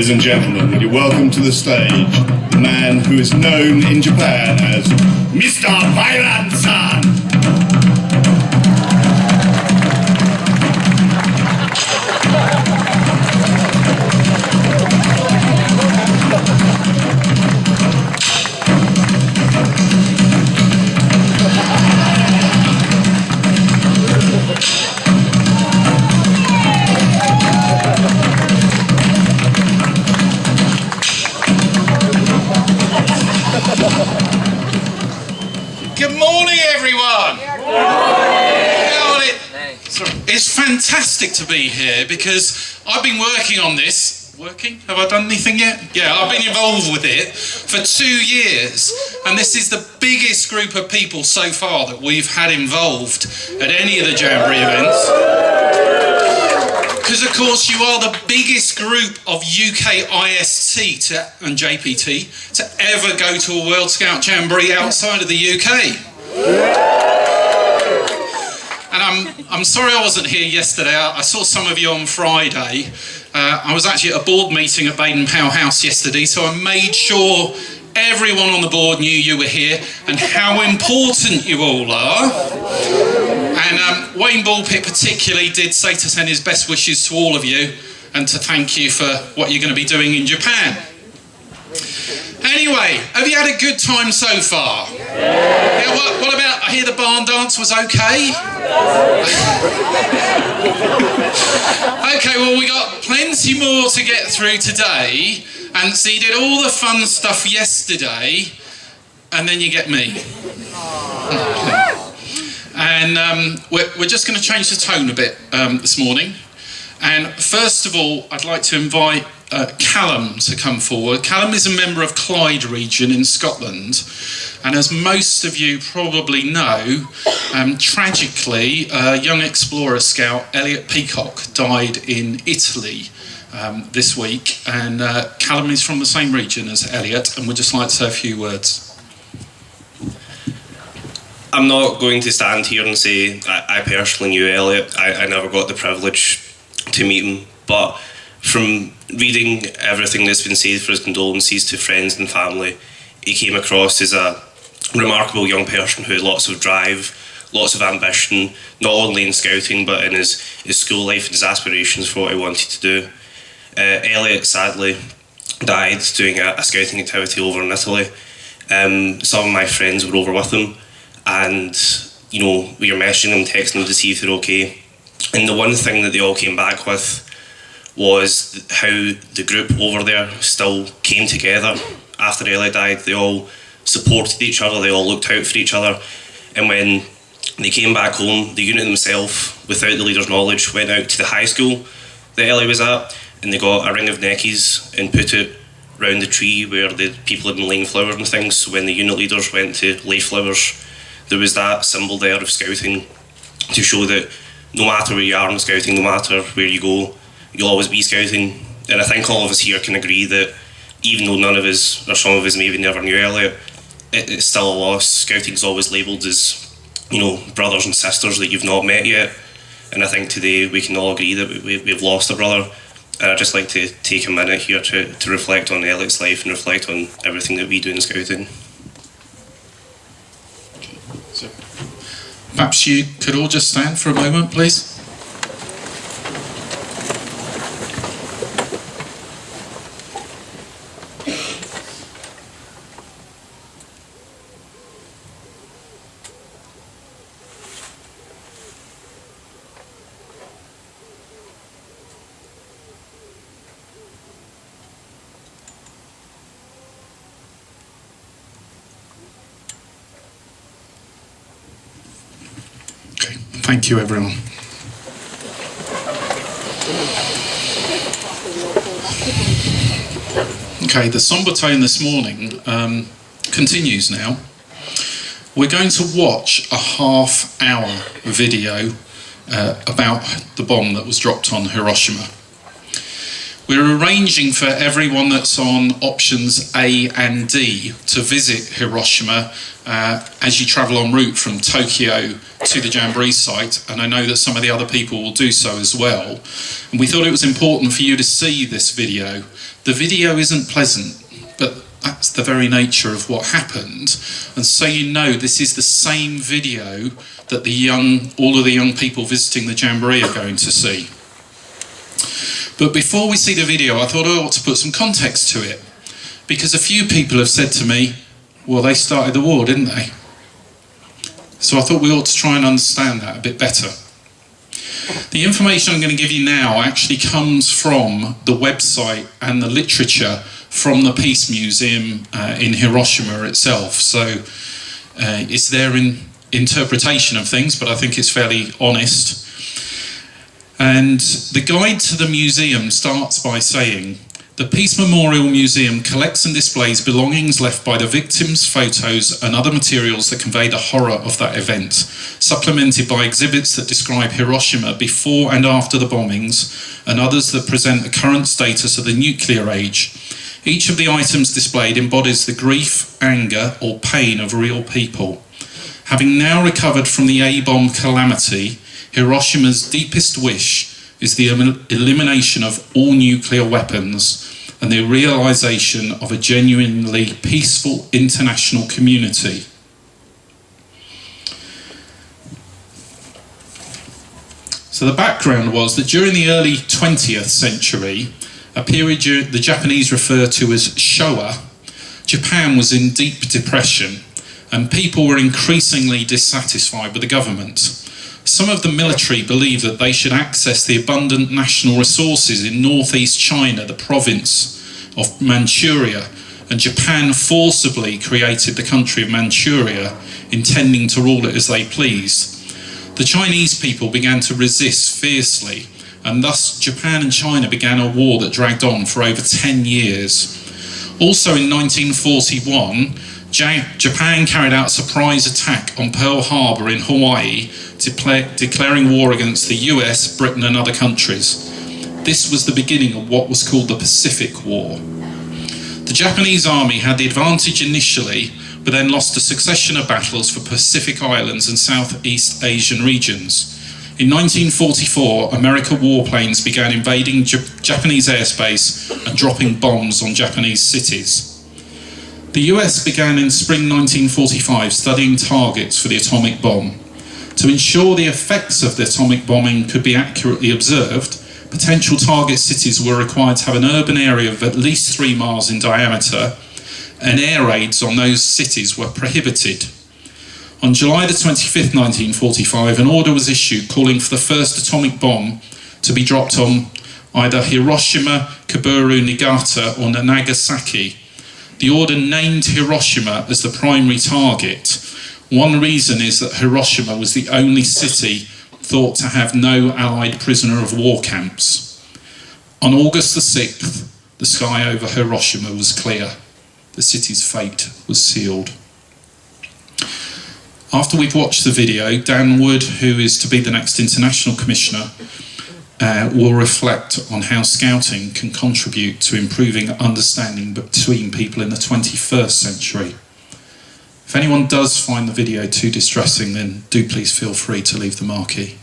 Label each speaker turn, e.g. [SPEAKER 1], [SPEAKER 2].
[SPEAKER 1] Ladies and gentlemen, will you welcome to the stage the man who is known in Japan as Mr. Violence-san!
[SPEAKER 2] Good morning, everyone. Good morning. It's fantastic to be here because I've been working on this. Working? Have I done anything yet? Yeah, I've been involved with it for 2 years, and this is the biggest group of people so far that we've had involved at any of the Jamboree events. Because of course you are the biggest group of UK IST and JPT to ever go to a World Scout Jamboree outside of the UK. And I'm sorry I wasn't here yesterday. I saw some of you on Friday. I was actually at a board meeting at Baden-Powell House yesterday, so I made sure everyone on the board knew you were here and how important you all are. And Wayne Bullpit particularly did say to send his best wishes to all of you and to thank you for what you're going to be doing in Japan. Anyway, have you had a good time so far? Yeah, what about, I hear the barn dance was okay? Okay, well we got plenty more to get through today. And so you did all the fun stuff yesterday, and then you get me. And we're just going to change the tone a bit this morning. And first of all, I'd like to invite Callum to come forward. Callum is a member of Clyde region in Scotland. And as most of you probably know, tragically, young explorer scout Elliot Peacock died in Italy this week. And Callum is from the same region as Elliot, and we'd just like to say a few words.
[SPEAKER 3] I'm not going to stand here and say I personally knew Elliot. I never got the privilege to meet him, but from reading everything that's been said for his condolences to friends and family, he came across as a remarkable young person who had lots of drive, lots of ambition, not only in scouting but in his school life and his aspirations for what he wanted to do. Elliot sadly died doing a scouting activity over in Italy. Some of my friends were over with him, and you know, we were messaging them, texting them to see if they're okay. And the one thing that they all came back with was how the group over there still came together after Elliot died. They all supported each other, they all looked out for each other. And when they came back home, the unit themselves, without the leader's knowledge, went out to the high school that Elliot was at, and they got a ring of neckies and put it round the tree where the people had been laying flowers and things. So when the unit leaders went to lay flowers, there was that symbol there of scouting to show that no matter where you are in scouting, no matter where you go, you'll always be scouting. And I think all of us here can agree that even though none of us, or some of us maybe never knew Elliot, it's still a loss. Scouting's always labelled as, you know, brothers and sisters that you've not met yet. And I think today we can all agree that we've lost a brother. And I'd just like to take a minute here to reflect on Elliot's life and reflect on everything that we do in scouting.
[SPEAKER 2] So, perhaps you could all just stand for a moment, please. Thank you, everyone. Okay, the somber tone this morning continues now. We're going to watch a half-hour video about the bomb that was dropped on Hiroshima. We're arranging for everyone that's on options A and D to visit Hiroshima as you travel en route from Tokyo to the Jamboree site, and I know that some of the other people will do so as well. And we thought it was important for you to see this video. The video isn't pleasant, but that's the very nature of what happened. And so you know, this is the same video that all of the young people visiting the Jamboree are going to see. But before we see the video, I thought I ought to put some context to it, because a few people have said to me, well, they started the war, didn't they? So I thought we ought to try and understand that a bit better. The information I'm going to give you now actually comes from the website and the literature from the Peace Museum in Hiroshima itself. So it's their interpretation of things, but I think it's fairly honest. And the guide to the museum starts by saying, the Peace Memorial Museum collects and displays belongings left by the victims, photos and other materials that convey the horror of that event, supplemented by exhibits that describe Hiroshima before and after the bombings, and others that present the current status of the nuclear age. Each of the items displayed embodies the grief, anger or pain of real people. Having now recovered from the A-bomb calamity, Hiroshima's deepest wish is the elimination of all nuclear weapons and the realization of a genuinely peaceful international community. So the background was that during the early 20th century, a period the Japanese refer to as Showa, Japan was in deep depression and people were increasingly dissatisfied with the government. Some of the military believed that they should access the abundant national resources in northeast China, the province of Manchuria, and Japan forcibly created the country of Manchuria, intending to rule it as they pleased. The Chinese people began to resist fiercely, and thus Japan and China began a war that dragged on for over 10 years. Also in 1941, Japan carried out a surprise attack on Pearl Harbor in Hawaii, declaring war against the US, Britain and other countries. This was the beginning of what was called the Pacific War. The Japanese army had the advantage initially, but then lost a succession of battles for Pacific Islands and Southeast Asian regions. In 1944, American warplanes began invading Japanese airspace and dropping bombs on Japanese cities. The US began in spring 1945 studying targets for the atomic bomb. To ensure the effects of the atomic bombing could be accurately observed, potential target cities were required to have an urban area of at least 3 miles in diameter, and air raids on those cities were prohibited. On July the 25th, 1945, an order was issued calling for the first atomic bomb to be dropped on either Hiroshima, Kaburu, Niigata or Nagasaki. The order named Hiroshima as the primary target. One reason is that Hiroshima was the only city thought to have no Allied prisoner of war camps. On August the 6th, the sky over Hiroshima was clear. The city's fate was sealed. After we've watched the video, Dan Wood, who is to be the next International Commissioner, will reflect on how scouting can contribute to improving understanding between people in the 21st century. If anyone does find the video too distressing, then do please feel free to leave the marquee.